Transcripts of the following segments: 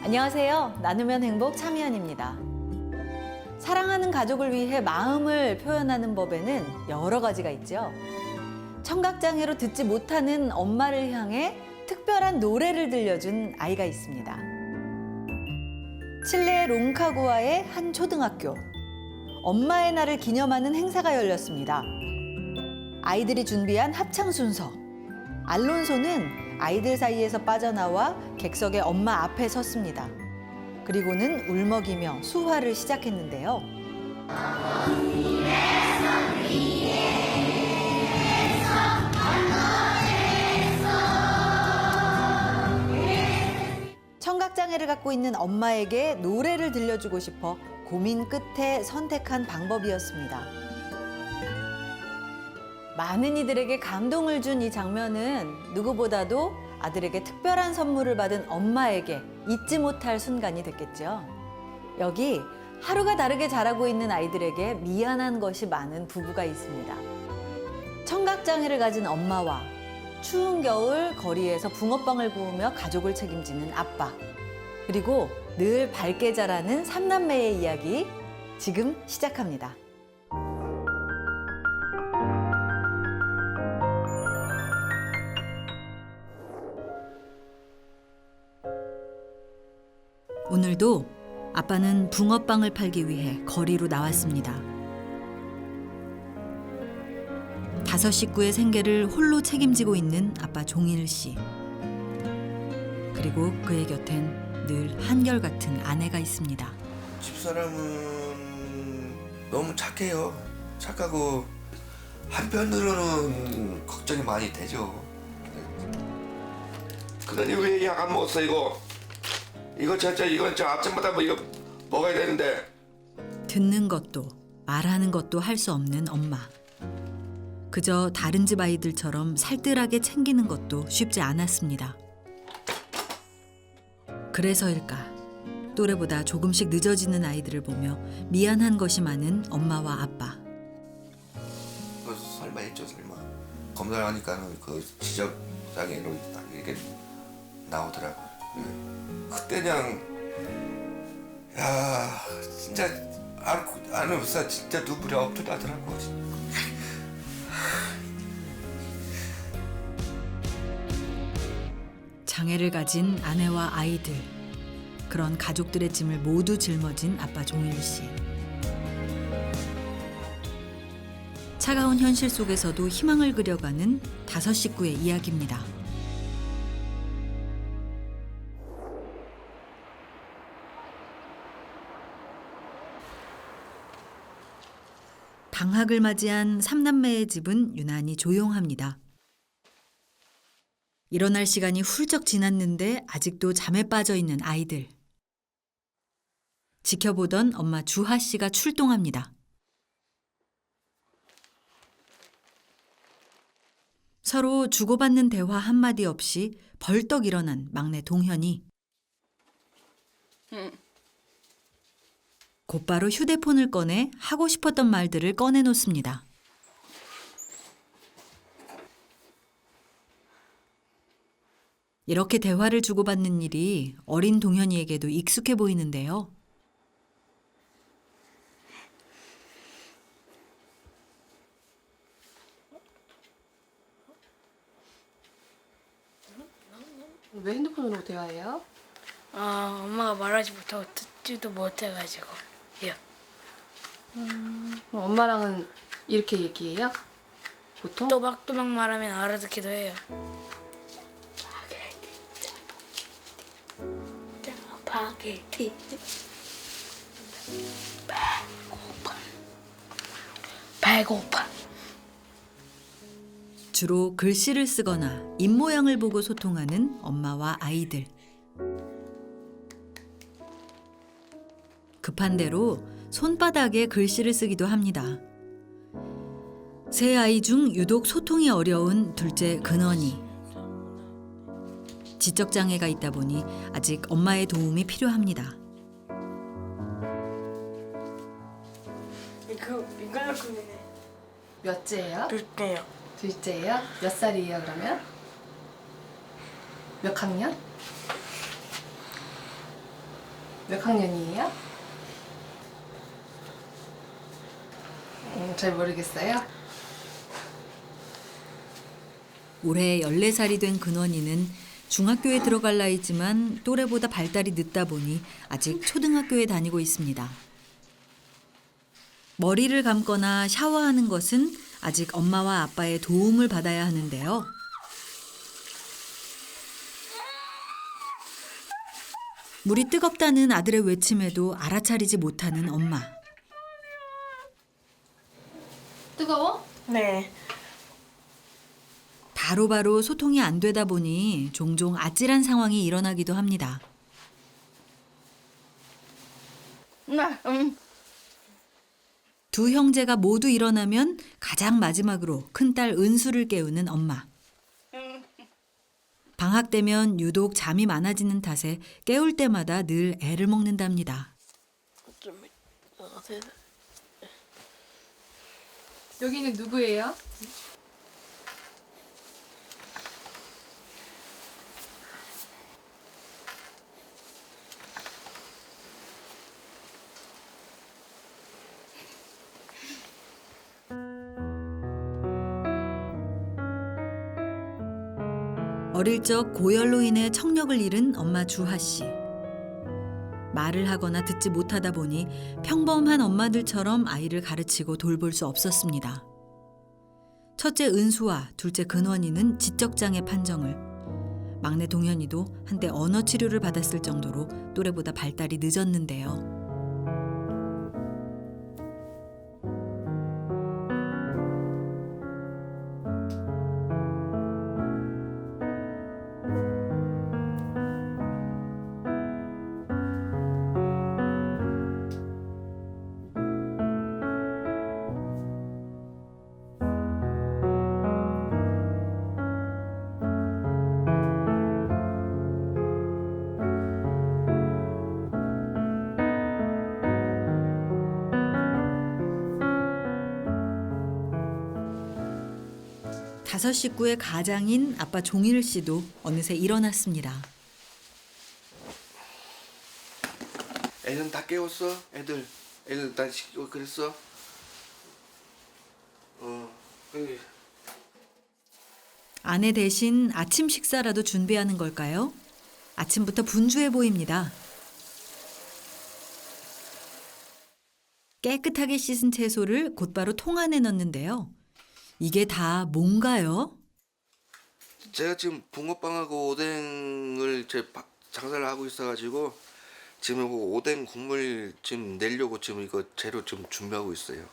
안녕하세요. 나누면 행복 차미연입니다. 사랑하는 가족을 위해 마음을 표현하는 법에는 여러 가지가 있죠. 청각장애로 듣지 못하는 엄마를 향해 특별한 노래를 들려준 아이가 있습니다. 칠레 롱카구아의 한 초등학교. 엄마의 날을 기념하는 행사가 열렸습니다. 아이들이 준비한 합창 순서. 알론소는 아이들 사이에서 빠져나와 객석의 엄마 앞에 섰습니다. 그리고는 울먹이며 수화를 시작했는데요. 청각장애를 갖고 있는 엄마에게 노래를 들려주고 싶어 고민 끝에 선택한 방법이었습니다. 많은 이들에게 감동을 준 이 장면은 누구보다도 아들에게 특별한 선물을 받은 엄마에게 잊지 못할 순간이 됐겠죠. 여기 하루가 다르게 자라고 있는 아이들에게 미안한 것이 많은 부부가 있습니다. 청각장애를 가진 엄마와 추운 겨울 거리에서 붕어빵을 구우며 가족을 책임지는 아빠, 그리고 늘 밝게 자라는 삼남매의 이야기 지금 시작합니다. 오늘도 아빠는 붕어빵을 팔기 위해 거리로 나왔습니다. 5 식구의 생계를 홀로 책임지고 있는 아빠 종일 씨. 그리고 그의 곁엔 늘 한결같은 아내가 있습니다. 집사람은 너무 착해요. 착하고 한편으로는 걱정이 많이 되죠. 그러니 왜 약 안 먹었어 이거? 이건 저 아침마다 뭐 이거 먹어야 되는데. 듣는 것도 말하는 것도 할 수 없는 엄마. 그저 다른 집 아이들처럼 살뜰하게 챙기는 것도 쉽지 않았습니다. 그래서일까 또래보다 조금씩 늦어지는 아이들을 보며 미안한 것이 많은 엄마와 아빠. 설마 했죠 설마. 검사를 하니까는 그 지적 장애로 딱 이렇게 나오더라고. 그때 그냥 야 진짜 안으면서 진짜 눈물이 엎드나더라고. 장애를 가진 아내와 아이들, 그런 가족들의 짐을 모두 짊어진 아빠 종일 씨. 차가운 현실 속에서도 희망을 그려가는 5 식구의 이야기입니다. 방학을 맞이한 삼남매의 집은 유난히 조용합니다. 일어날 시간이 훌쩍 지났는데 아직도 잠에 빠져 있는 아이들. 지켜보던 엄마 주하 씨가 출동합니다. 서로 주고받는 대화 한마디 없이 벌떡 일어난 막내 동현이 곧바로 휴대폰을 꺼내 하고 싶었던 말들을 꺼내놓습니다. 이렇게 대화를 주고받는 일이 어린 동현이에게도 익숙해 보이는데요. 왜 핸드폰으로 대화해요? 엄마가 말하지 못하고 듣지도 못해가지고. 예. 그럼 엄마랑은 이렇게 얘기해요? 보통? 또박또박 말하면 알아듣기도 해요. 파게티. 배고파. 주로 글씨를 쓰거나 입모양을 보고 소통하는 엄마와 아이들. 급한 대로 손바닥에 글씨를 쓰기도 합니다. 세 아이 중 유독 소통이 어려운 둘째 근원이. 지적장애가 있다 보니 아직 엄마의 도움이 필요합니다. 이걸로 꾸미네. 몇째예요? 둘째요. 둘째예요? 몇 살이에요 그러면? 몇 학년? 몇 학년이에요? 잘 모르겠어요. 올해 14살이 된 근원이는 중학교에 들어갈 나이지만 또래보다 발달이 늦다 보니 아직 초등학교에 다니고 있습니다. 머리를 감거나 샤워하는 것은 아직 엄마와 아빠의 도움을 받아야 하는데요. 물이 뜨겁다는 아들의 외침에도 알아차리지 못하는 엄마. 뜨거워? 네. 바로바로 소통이 안 되다 보니 종종 아찔한 상황이 일어나기도 합니다. 두 형제가 모두 일어나면 가장 마지막으로 큰딸 은수를 깨우는 엄마. 방학 되면 유독 잠이 많아지는 탓에 깨울 때마다 늘 애를 먹는답니다. 여기는 누구예요? 어릴 적 고열로 인해 청력을 잃은 엄마 주하 씨. 말을 하거나 듣지 못하다 보니 평범한 엄마들처럼 아이를 가르치고 돌볼 수 없었습니다. 첫째 은수와 둘째 근원이는 지적장애 판정을, 막내 동현이도 한때 언어 치료를 받았을 정도로 또래보다 발달이 늦었는데요. 다섯 식구의 가장인 아빠 종일 씨도 어느새 일어났습니다. 애는 다 깨웠어? 애들 다 그랬어? 그래. 아내 대신 아침 식사라도 준비하는 걸까요? 아침부터 분주해 보입니다. 깨끗하게 씻은 채소를 곧바로 통 안에 넣는데요. 이게 다 뭔가요? 제가 지금 붕어빵하고 오뎅을 장사를 하고 있어가지고 지금 이거 오뎅 국물 지금 내려고 지금 이거 재료 좀 준비하고 있어요.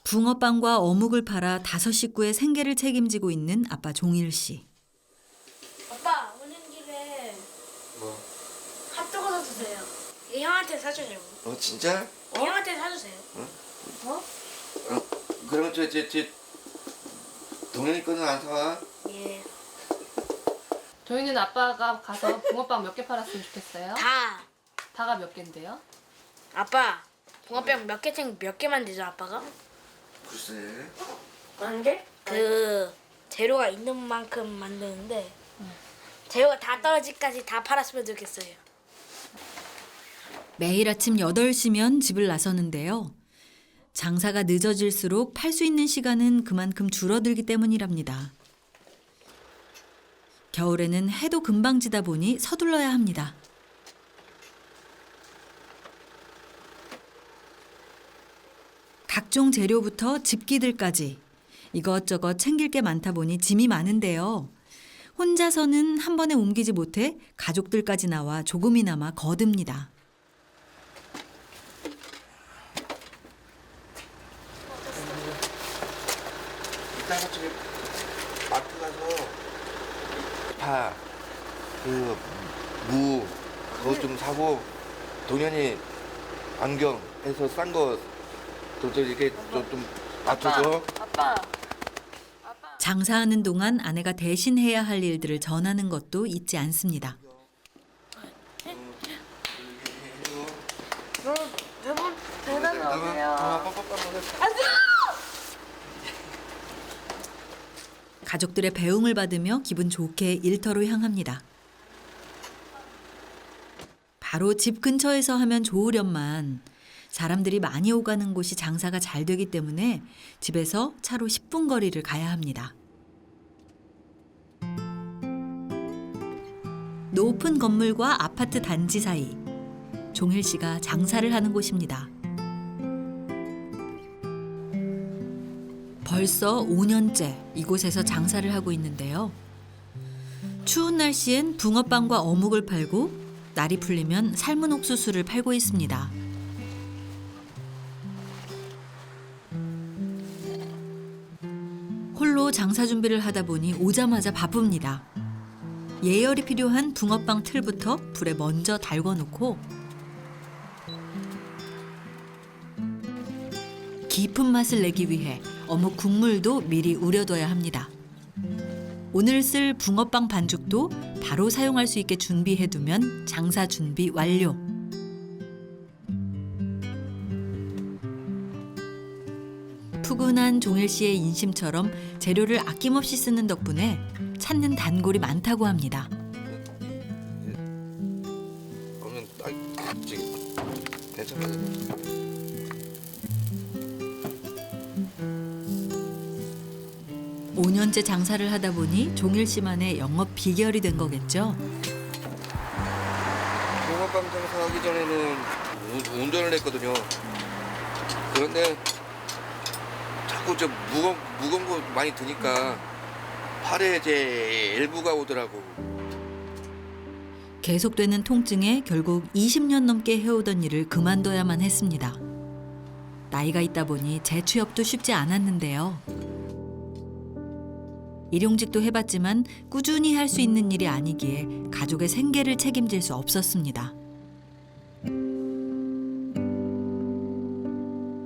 붕어빵과 어묵을 팔아 다섯 식구의 생계를 책임지고 있는 아빠 종일 씨. 아빠 오는 길에 뭐? 핫도그 사주세요. 이 형한테 사주려고. 진짜? 이 형한테 사주세요. 그러면 저 동현이 거는 안 사와? 예. 저희는 아빠가 가서 붕어빵 몇 개 팔았으면 좋겠어요. 다. 다가 몇 개인데요? 아빠 붕어빵 몇 개만 되죠 아빠가? 글쎄. 한 개? 그 재료가 있는 만큼 만드는데 재료가 다 떨어지기까지 다 팔았으면 좋겠어요. 매일 아침 8시면 집을 나서는데요. 장사가 늦어질수록 팔 수 있는 시간은 그만큼 줄어들기 때문이랍니다. 겨울에는 해도 금방 지다 보니 서둘러야 합니다. 각종 재료부터 집기들까지 이것저것 챙길 게 많다 보니 짐이 많은데요. 혼자서는 한 번에 옮기지 못해 가족들까지 나와 조금이나마 거듭니다. 이따가 저기 마트 가서 파, 무 그거 좀 사고 동현이 안경 해서 싼 거 저 이렇게 좀 맞춰줘. 아빠. 장사하는 동안 아내가 대신 해야 할 일들을 전하는 것도 잊지 않습니다. 배달이 가족들의 배웅을 받으며 기분 좋게 일터로 향합니다. 바로 집 근처에서 하면 좋으련만 사람들이 많이 오가는 곳이 장사가 잘 되기 때문에 집에서 차로 10분 거리를 가야 합니다. 높은 건물과 아파트 단지 사이, 종일 씨가 장사를 하는 곳입니다. 벌써 5년째 이곳에서 장사를 하고 있는데요. 추운 날씨엔 붕어빵과 어묵을 팔고 날이 풀리면 삶은 옥수수를 팔고 있습니다. 홀로 장사 준비를 하다 보니 오자마자 바쁩니다. 예열이 필요한 붕어빵 틀부터 불에 먼저 달궈 놓고 깊은 맛을 내기 위해 어묵 국물도 미리 우려둬야 합니다. 오늘 쓸 붕어빵 반죽도 바로 사용할 수 있게 준비해두면 장사 준비 완료. 푸근한 종일 씨의 인심처럼 재료를 아낌없이 쓰는 덕분에 찾는 단골이 많다고 합니다. 그러면 괜찮아요. 5년째 장사를 하다 보니 종일 씨만의 영업 비결이 된 거겠죠. 붕어빵 장사하기 전에는 운전을 했거든요. 그런데 자꾸 무거운 거 많이 드니까 팔에 이제 엘부가 오더라고. 계속되는 통증에 결국 20년 넘게 해오던 일을 그만둬야만 했습니다. 나이가 있다 보니 재취업도 쉽지 않았는데요. 일용직도 해봤지만 꾸준히 할 수 있는 일이 아니기에 가족의 생계를 책임질 수 없었습니다.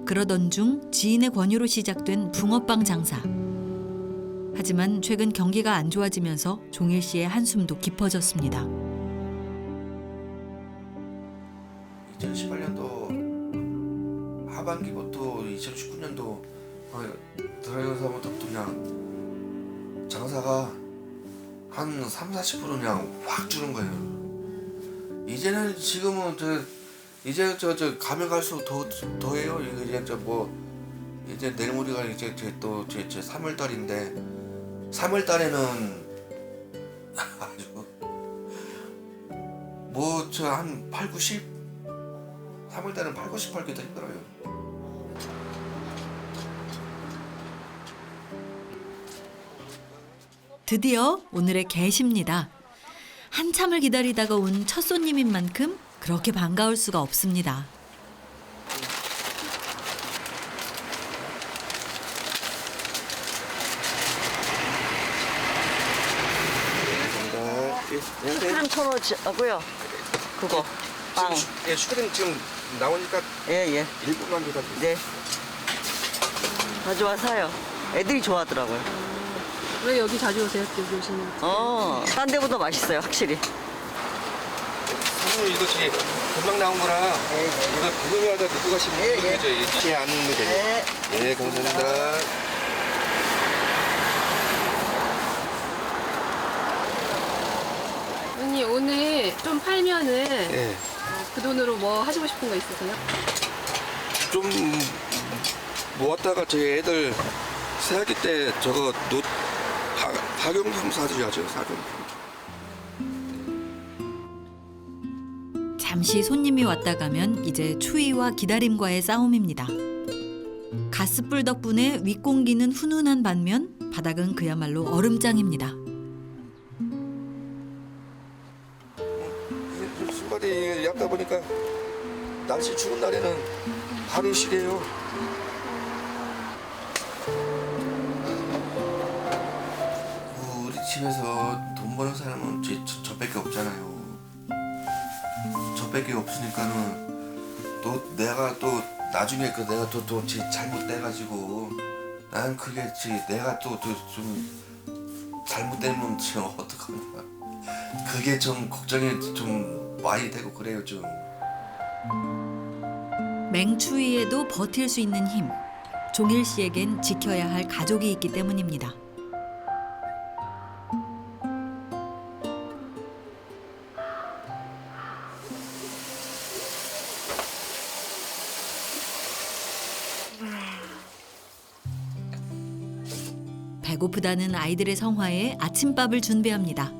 그러던 중 지인의 권유로 시작된 붕어빵 장사. 하지만 최근 경기가 안 좋아지면서 종일 씨의 한숨도 깊어졌습니다. 2018년도 하반기부터 2019년도 들어서부터 그냥 장사가 한 30-40% 그냥 확 주는 거예요. 이제는 지금은 이제 가면 갈수록 더 해요. 이제 이제 내일모레가 이제 또 3월 달인데 3월 달에는 아주 한 8, 90 3월 달에는 8, 90 팔기 더 힘들어요. 드디어 오늘의 개시입니다. 한참을 기다리다가 온 첫 손님인 만큼 그렇게 반가울 수가 없습니다. 감사합니다. 슈크림 1,000원하고요. 그거 빵. 슈크림 지금 나오니까 예예. 1분만 기다려주세요. 네. 자주 와서요. 애들이 좋아하더라고요. 왜 여기 자주 오세요? 여기 오시는 딴 데보다 맛있어요, 확실히. 선생님 이것이 금방 나온 거라 이거 구경하다 듣고 가시면 예, 예. 잊지 않으면 돼요. 네. 예, 감사합니다. 언니 오늘 좀 팔면은 예, 그 돈으로 뭐 하시고 싶은 거 있으세요? 좀 모았다가 저희 애들 새학기 때 저거 학용품 사드려야죠, 학용품. 잠시 손님이 왔다 가면 이제 추위와 기다림과의 싸움입니다. 가스불 덕분에 윗공기는 훈훈한 반면 바닥은 그야말로 얼음장입니다. 신발이 얇다 보니까 날씨 추운 날에는 발이 시려요. 우리 집에서 돈 버는 사람은 저밖에 없잖아요. 저밖에 없으니까는 또 내가 또 나중에 내가 또 잘못돼가지고 난 그게 내가 또 좀 잘못되면 지금 어떡하냐. 그게 좀 걱정이 좀 많이 되고 그래요 좀. 맹추위에도 버틸 수 있는 힘. 종일 씨에겐 지켜야 할 가족이 있기 때문입니다. 배고프다는 아이들의 성화에 아침밥을 준비합니다.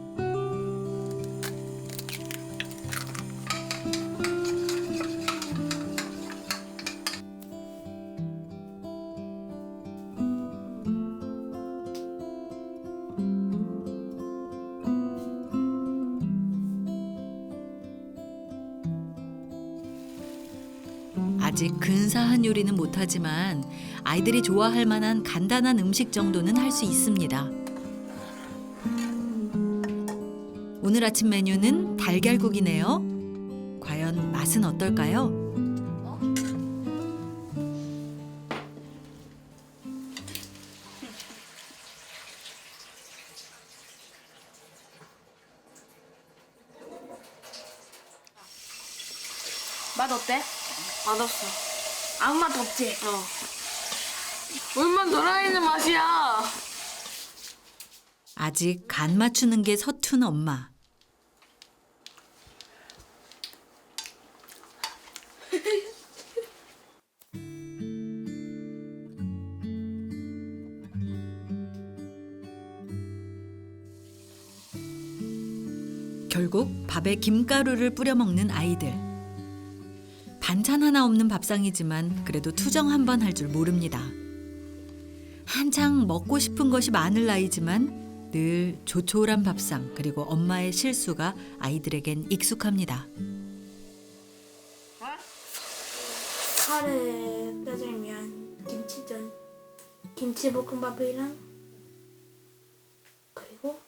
아직 근사한 요리는 못하지만 아이들이 좋아할 만한 간단한 음식 정도는 할 수 있습니다. 오늘 아침 메뉴는 달걀국이네요. 과연 맛은 어떨까요? 맛 어때? 맛없어. 아무 맛 없지? 물만 돌아있는 맛이야. 아직 간 맞추는 게 서툰 엄마. 결국 밥에 김가루를 뿌려 먹는 아이들. 반찬 하나 없는 밥상이지만 그래도 투정 한 번 할 줄 모릅니다. 한창 먹고 싶은 것이 많을 나이지만 늘 조촐한 밥상 그리고 엄마의 실수가 아이들에겐 익숙합니다. 카레, 짜장면, 김치전, 김치볶음밥이랑 그리고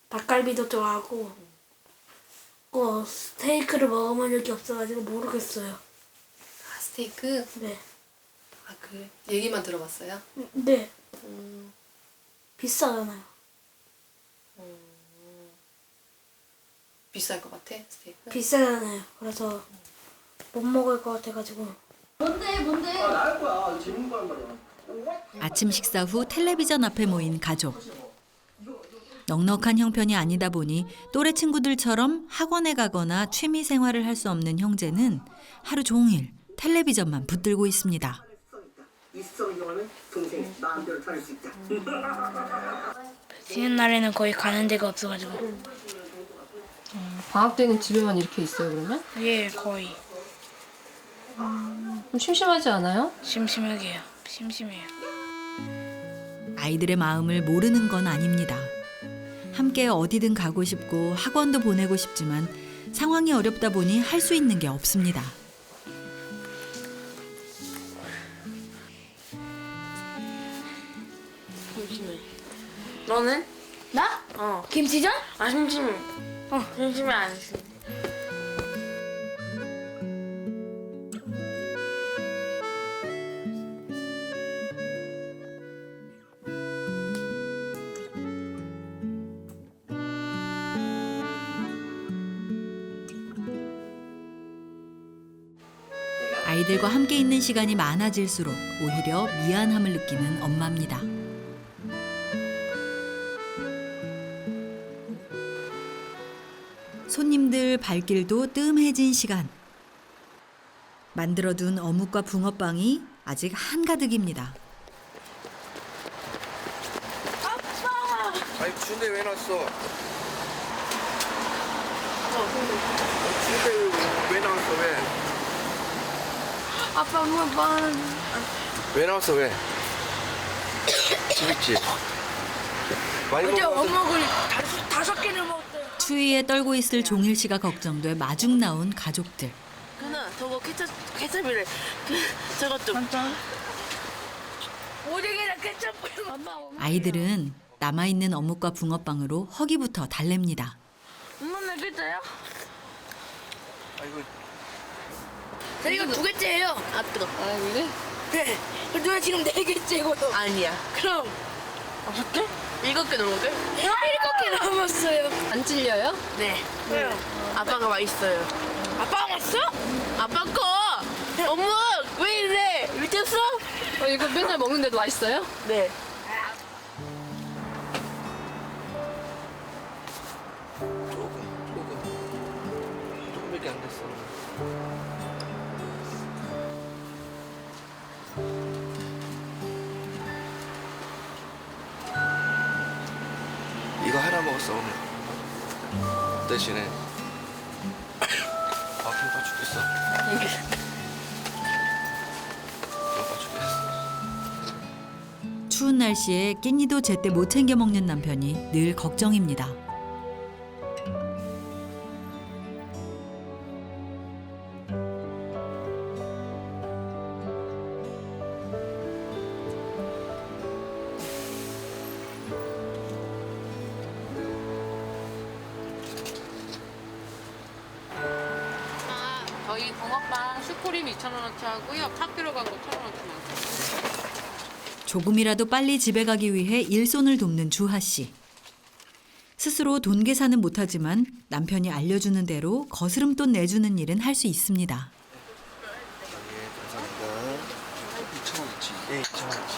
닭갈비도 좋아하고 스테이크를 먹어본 적이 없어가지고 모르겠어요. 아, 스테이크? 네. 아, 그래. 얘기만 들어봤어요? 네. 비싸잖아요. 비쌀 것 같아, 스테이크? 비싸잖아요. 그래서 못 먹을 것 같아가지고. 아침 식사 후 텔레비전 앞에 모인 가족. 넉넉한 형편이 아니다 보니 또래 친구들처럼 학원에 가거나 취미 생활을 할 수 없는 형제는 하루 종일 텔레비전만 붙들고 있습니다. 쉬는 날에는 거의 가는 데가 없어가지고. 방학 때는 집에만 이렇게 있어요, 그러면? 예, 거의. 좀 심심하지 않아요? 심심하게요. 심심해요. 아이들의 마음을 모르는 건 아닙니다. 함께 어디든 가고 싶고 학원도 보내고 싶지만 상황이 어렵다 보니 할 수 있는 게 없습니다. 너는? 나? 어. 김치전? 아 심심해. 심심해 안 했어. 아이들과 함께 있는 시간이 많아질수록 오히려 미안함을 느끼는 엄마입니다. 손님들 발길도 뜸해진 시간. 만들어둔 어묵과 붕어빵이 아직 한가득입니다. 아니 준대 왜 놨어? 준대 왜 나왔어 왜? 아빠 엄마 왜 나왔어 왜? 재밌지? 많이 어제 먹었어. 어묵을 다섯 개를 먹었어요. 추위에 떨고 있을 종일 씨가 걱정돼 마중 나온 가족들. 그나 저거 케첩이래. 저것도. 오뎅이랑 케첩 뿌려. 아이들은 남아있는 어묵과 붕어빵으로 허기부터 달랩니다. 엄마는 괜찮아요? 아이고 저 이거 두 개째예요. 아 뜨거. 아, 그래? 네. 누나 지금 네 개째고요. 아니야. 그럼 5개? 7개 넘었게? 7개 남았어요. 안 찔려요? 네. 왜요? 아빠가 맛있어요. 아빠가 맛있어? 아빠 거. 어머 왜 이래? 미쳤어? 이거 맨날 먹는데도 맛있어요? 네. 조금밖에 안 됐어. 왔어 오늘. 대신에 배고파 죽겠어. 배고파 죽겠어. 추운 날씨에 깻잎도 제때 못 챙겨 먹는 남편이 늘 걱정입니다. 저희 붕어빵 슈크림 2,000원어치 하고요. 팥 들어간 거 1,000원어치만. 조금이라도 빨리 집에 가기 위해 일손을 돕는 주하 씨. 스스로 돈 계산은 못하지만 남편이 알려주는 대로 거스름돈 내주는 일은 할 수 있습니다. 예, 감사합니다. 2,000원어치. 예, 2,000원어치.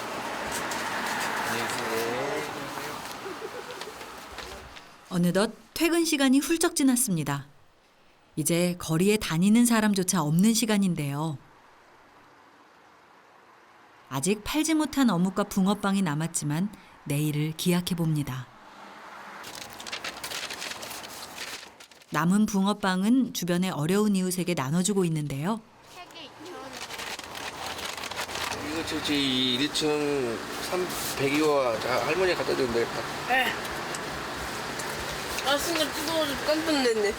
안녕히 계세요. 어느덧 퇴근 시간이 훌쩍 지났습니다. 이제 거리에 다니는 사람조차 없는 시간인데요. 아직 팔지 못한 어묵과 붕어빵이 남았지만 내일을 기약해 봅니다. 남은 붕어빵은 주변의 어려운 이웃에게 나눠주고 있는데요. 이거 저기 1층 102호 할머니 갖다 줬는데. 아 순간 뜨거워서 깜짝 놀랐네.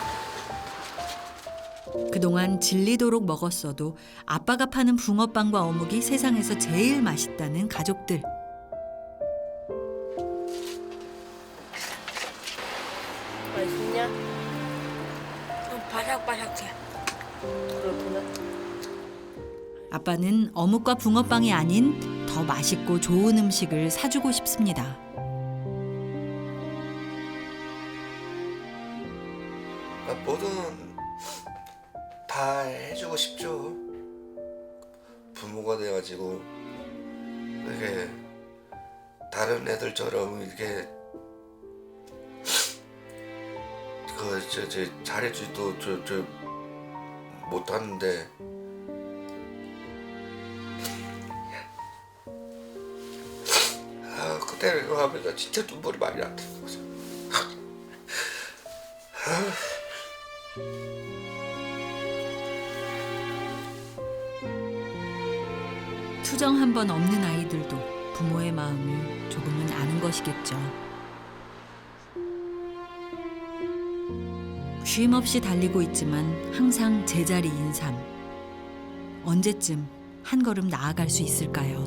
그동안 질리도록 먹었어도 아빠가 파는 붕어빵과 어묵이 세상에서 제일 맛있다는 가족들. 맛있냐? 바삭바삭해. 그렇구나. 아빠는 어묵과 붕어빵이 아닌 더 맛있고 좋은 음식을 사주고 싶습니다. 뭐든 다 해주고 싶죠. 부모가 돼가지고 이렇게 다른 애들처럼 이렇게 저 잘해주지도 저 못하는데 그때 이거 하면서 진짜 눈물이 많이 났던 거죠. 투정 한 번 없는 아이들도 부모의 마음을 조금은 아는 것이겠죠. 쉼 없이 달리고 있지만 항상 제자리인 삶. 언제쯤 한 걸음 나아갈 수 있을까요?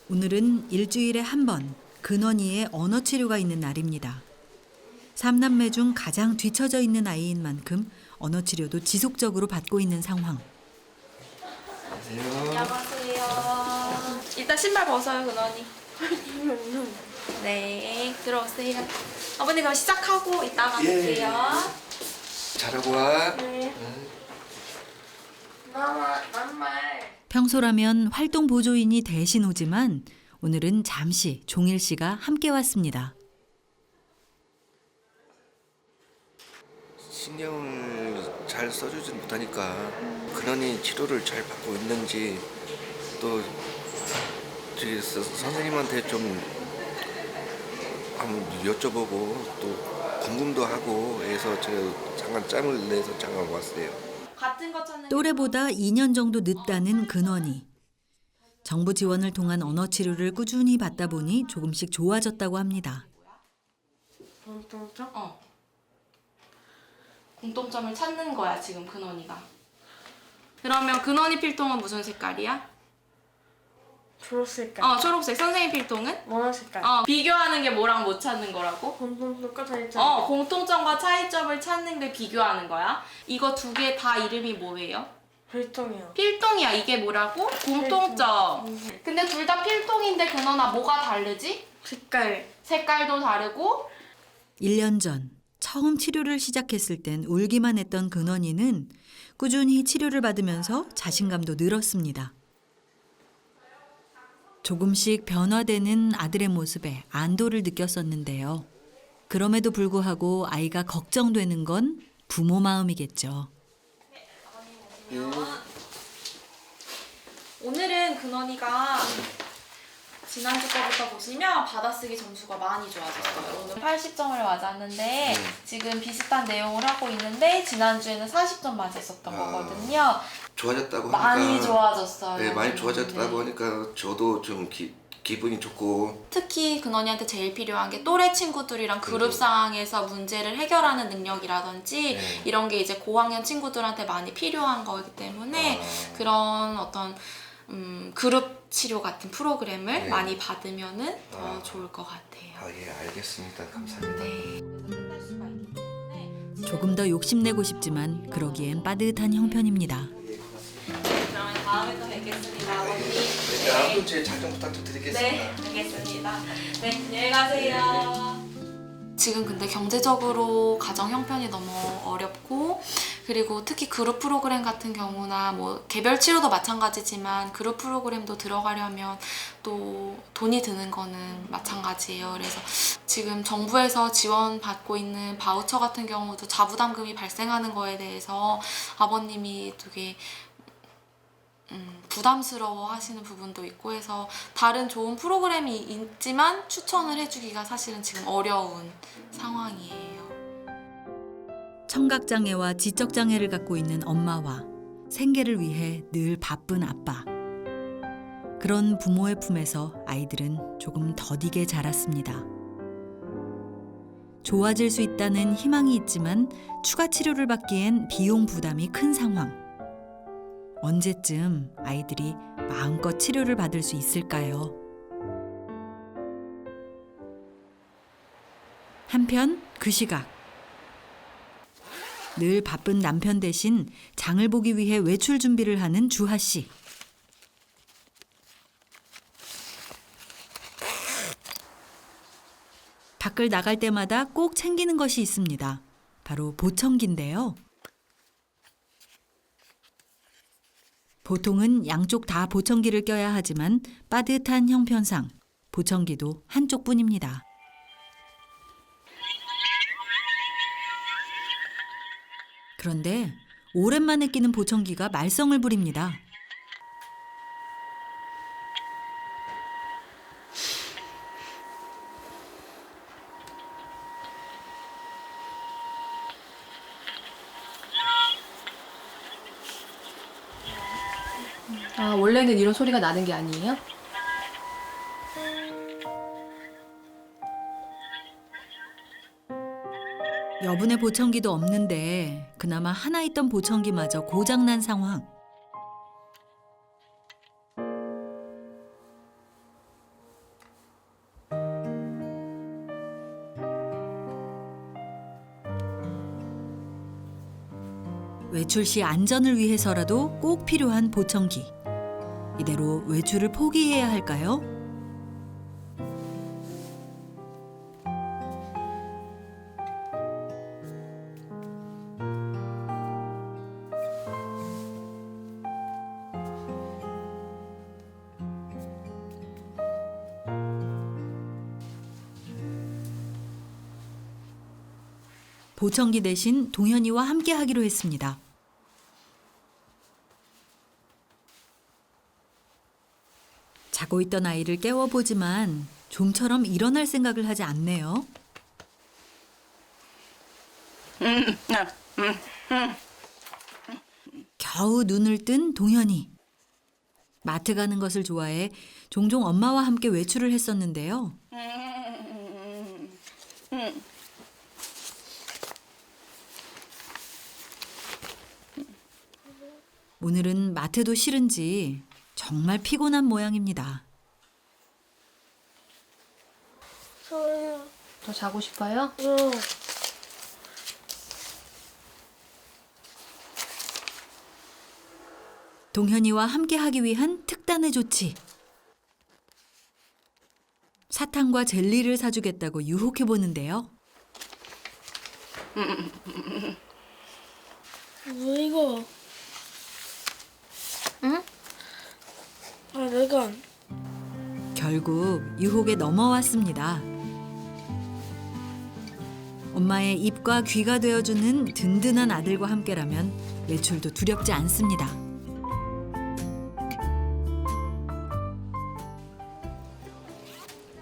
오늘은 일주일에 한 번 근원이의 언어 치료가 있는 날입니다. 3남매 중 가장 뒤처져 있는 아이인 만큼 언어 치료도 지속적으로 받고 있는 상황. 안녕하세요. 일단 신발 벗어요, 근원이. 네, 들어오세요. 아버님 그럼 시작하고 이따가 볼게요. 잘하고 와. 평소라면 활동 보조인이 대신 오지만 오늘은 잠시 종일 씨가 함께 왔습니다. 신경을 잘 써주지 못하니까 근원이 치료를 잘 받고 있는지 또 저기 선생님한테 좀 한번 여쭤보고 또 궁금도 하고 해서 제가 잠깐 짬을 내서 잠깐 왔어요. 같은 거 찾는 또래보다 2년 정도 늦다는 근원이. 정부 지원을 통한 언어 치료를 꾸준히 받다 보니 조금씩 좋아졌다고 합니다. 공통점? 공통점을 찾는 거야, 지금 근원이가. 그러면 근원이 필통은 무슨 색깔이야? 초록색깔. 초록색. 선생님 필통은? 원화색깔. 비교하는 게 뭐랑 못 찾는 거라고? 공통점과 차이점. 공통점과 차이점을 찾는 게 비교하는 거야. 이거 두 개 다 이름이 뭐예요? 필통이요. 필통이야. 이게 뭐라고? 공통점. 근데 둘 다 필통인데 근원아 뭐가 다르지? 색깔. 색깔도 다르고 1년 전 처음 치료를 시작했을 땐 울기만 했던 근원이는 꾸준히 치료를 받으면서 자신감도 늘었습니다. 조금씩 변화되는 아들의 모습에 안도를 느꼈었는데요. 그럼에도 불구하고 아이가 걱정되는 건 부모 마음이겠죠. 오늘은 근원이가 지난주 거부터 보시면 받아쓰기 점수가 많이 좋아졌어요. 오늘 80점을 맞았는데 지금 비슷한 내용을 하고 있는데 지난주에는 40점 맞았었던 거거든요. 좋아졌다고 하니까 많이 좋아졌어요. 네, 많이 좋아졌다고 네. 하니까 저도 좀 기분이 좋고. 특히 근원이한테 제일 필요한 게 또래 친구들이랑 그룹 상황에서 문제를 해결하는 능력이라든지 네. 이런 게 이제 고학년 친구들한테 많이 필요한 거기 때문에 그런 어떤 그룹 치료 같은 프로그램을 네. 많이 받으면은 더 좋을 것 같아요. 아, 예, 알겠습니다. 감사합니다. 네. 조금 더 욕심내고 싶지만 그러기엔 빠듯한 형편입니다. 그러면 다음에 또 뵙겠습니다, 아버님. 네, 다음도 제 잘 좀 부탁 좀 드리겠습니다. 네, 알겠습니다. 네, 안녕히 가세요. 지금 근데 경제적으로 가정 형편이 너무 어렵고 그리고 특히 그룹 프로그램 같은 경우나 뭐 개별 치료도 마찬가지지만 그룹 프로그램도 들어가려면 또 돈이 드는 거는 마찬가지예요. 그래서 지금 정부에서 지원받고 있는 바우처 같은 경우도 자부담금이 발생하는 거에 대해서 아버님이 되게 부담스러워 하시는 부분도 있고 해서 다른 좋은 프로그램이 있지만 추천을 해주기가 사실은 지금 어려운 상황이에요. 청각장애와 지적장애를 갖고 있는 엄마와 생계를 위해 늘 바쁜 아빠. 그런 부모의 품에서 아이들은 조금 더디게 자랐습니다. 좋아질 수 있다는 희망이 있지만 추가 치료를 받기엔 비용 부담이 큰 상황. 언제쯤 아이들이 마음껏 치료를 받을 수 있을까요? 한편 그 시각 늘 바쁜 남편 대신 장을 보기 위해 외출 준비를 하는 주하 씨. 밖을 나갈 때마다 꼭 챙기는 것이 있습니다. 바로 보청기인데요. 보통은 양쪽 다 보청기를 껴야 하지만 빠듯한 형편상 보청기도 한쪽뿐입니다. 그런데 오랜만에 끼는 보청기가 말썽을 부립니다. 아, 원래는 이런 소리가 나는 게 아니에요? 여분의 보청기도 없는데 그나마 하나 있던 보청기마저 고장난 상황. 외출 시 안전을 위해서라도 꼭 필요한 보청기. 이대로 외출을 포기해야 할까요? 보청기 대신 동현이와 함께 하기로 했습니다. 자고 있던 아이를 깨워보지만 좀처럼 일어날 생각을 하지 않네요. 겨우 눈을 뜬 동현이. 마트 가는 것을 좋아해 종종 엄마와 함께 외출을 했었는데요. 오늘은 마트도 싫은지 정말 피곤한 모양입니다. 저요. 더 자고 싶어요? 동현이와 함께하기 위한 특단의 조치. 사탕과 젤리를 사주겠다고 유혹해보는데요. 뭐 이거? 응? 아 내가 결국 유혹에 넘어왔습니다. 엄마의 입과 귀가 되어주는 든든한 아들과 함께라면 외출도 두렵지 않습니다.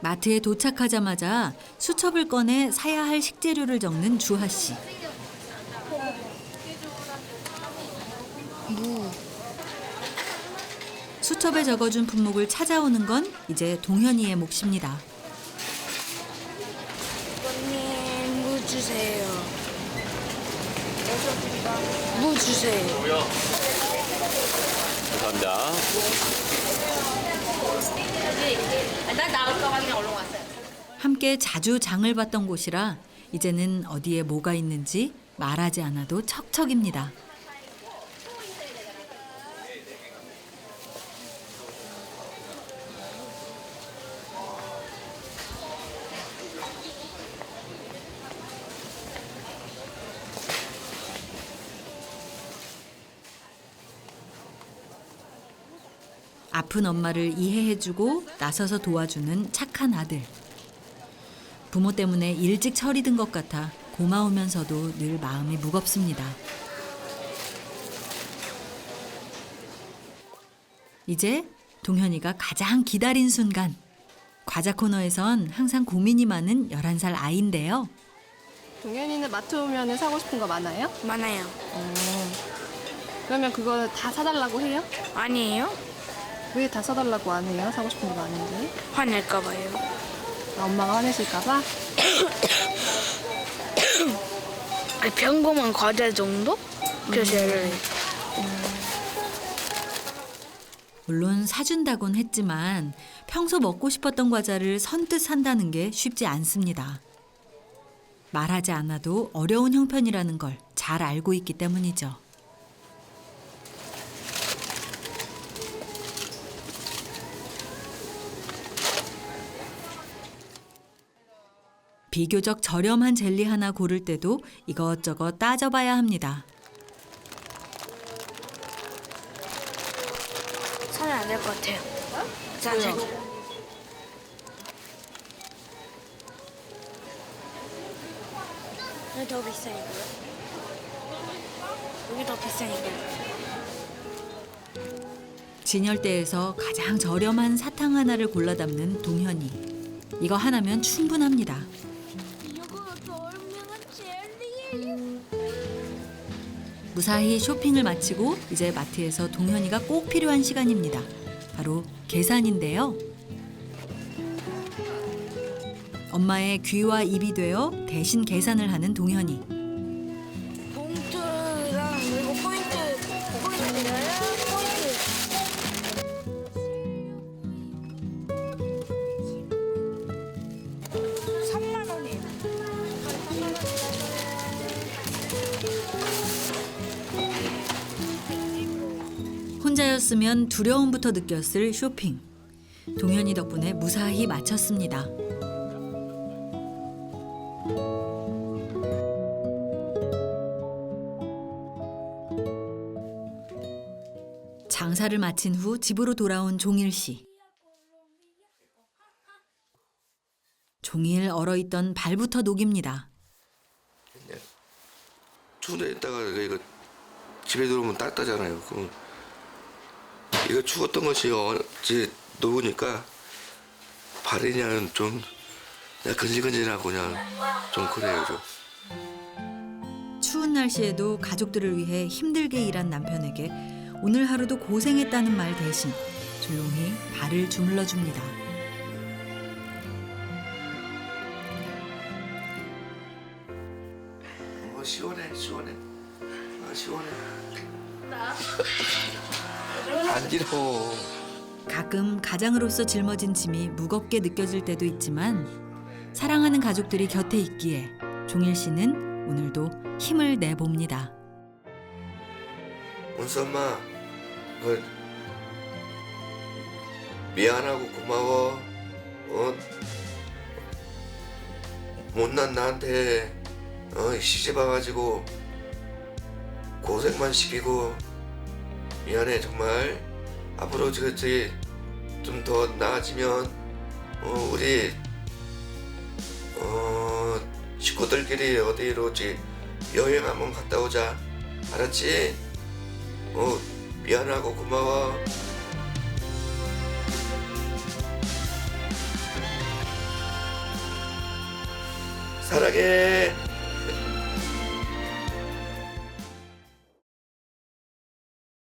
마트에 도착하자마자 수첩을 꺼내 사야 할 식재료를 적는 주하 씨. 수첩에 적어준 품목을 찾아오는 건 이제 동현이의 몫입니다. 언니 무 주세요. 무 주세요. 감사합니다. 함께 자주 장을 봤던 곳이라 이제는 어디에 뭐가 있는지 말하지 않아도 척척입니다. 아픈 엄마를 이해해주고 나서서 도와주는 착한 아들. 부모 때문에 일찍 철이 든 것 같아 고마우면서도 늘 마음이 무겁습니다. 이제 동현이가 가장 기다린 순간. 과자 코너에선 항상 고민이 많은 11살 아이인데요. 동현이는 마트 오면 사고 싶은 거 많아요? 많아요. 그러면 그거 다 사달라고 해요? 아니에요? 왜 다 사달라고 안 해요? 사고 싶은 거 많은데. 화낼까 봐요. 아, 엄마가 화내실까 봐? 평범한 과자 정도? 그래서 얘를 물론 사준다곤 했지만 평소 먹고 싶었던 과자를 선뜻 산다는 게 쉽지 않습니다. 말하지 않아도 어려운 형편이라는 걸 잘 알고 있기 때문이죠. 비교적 저렴한 젤리 하나 고를 때도 이것저것 따져봐야 합니다. 사면 안 될 것 같아요. 자, 제가 여기 더 비싸니까요. 여기 더 비싸니까요. 진열대에서 가장 저렴한 사탕 하나를 골라 담는 동현이. 이거 하나면 충분합니다. 이거 더 유명한 젤리예요. 무사히 쇼핑을 마치고 이제 마트에서 동현이가 꼭 필요한 시간입니다. 바로 계산인데요. 엄마의 귀와 입이 되어 대신 계산을 하는 동현이. 봉투랑 그리고 포인트가요? 포인트. 3만 원이에요. 혼자였으면 두려움부터 느꼈을 쇼핑. 동현이 덕분에 무사히 마쳤습니다. 장사를 마친 후 집으로 돌아온 종일 씨. 종일 얼어있던 발부터 녹입니다. 추운 데 있다가 이거 집에 들어오면 따뜻하잖아요. 그럼 이거 추웠던 것이 어찌 녹으니까 발이 그냥 좀 그냥 근질근질하고 그냥 좀 그래요. 좀. 추운 날씨에도 가족들을 위해 힘들게 일한 남편에게 오늘 하루도 고생했다는 말 대신 조용히 발을 주물러 줍니다. 시원해, 시원해. 시원해. 간지러워. 가끔 가장으로서 짊어진 짐이 무겁게 느껴질 때도 있지만 사랑하는 가족들이 곁에 있기에 종일 씨는 오늘도 힘을 내봅니다. 원수 엄마, 미안하고 고마워. 못난 나한테 시집 와가지고 고생만 시키고 미안해 정말. 앞으로 좀 더 나아지면 우리 식구들끼리 어디로 여행 한번 갔다 오자. 알았지? 미안하고 고마워. 사랑해.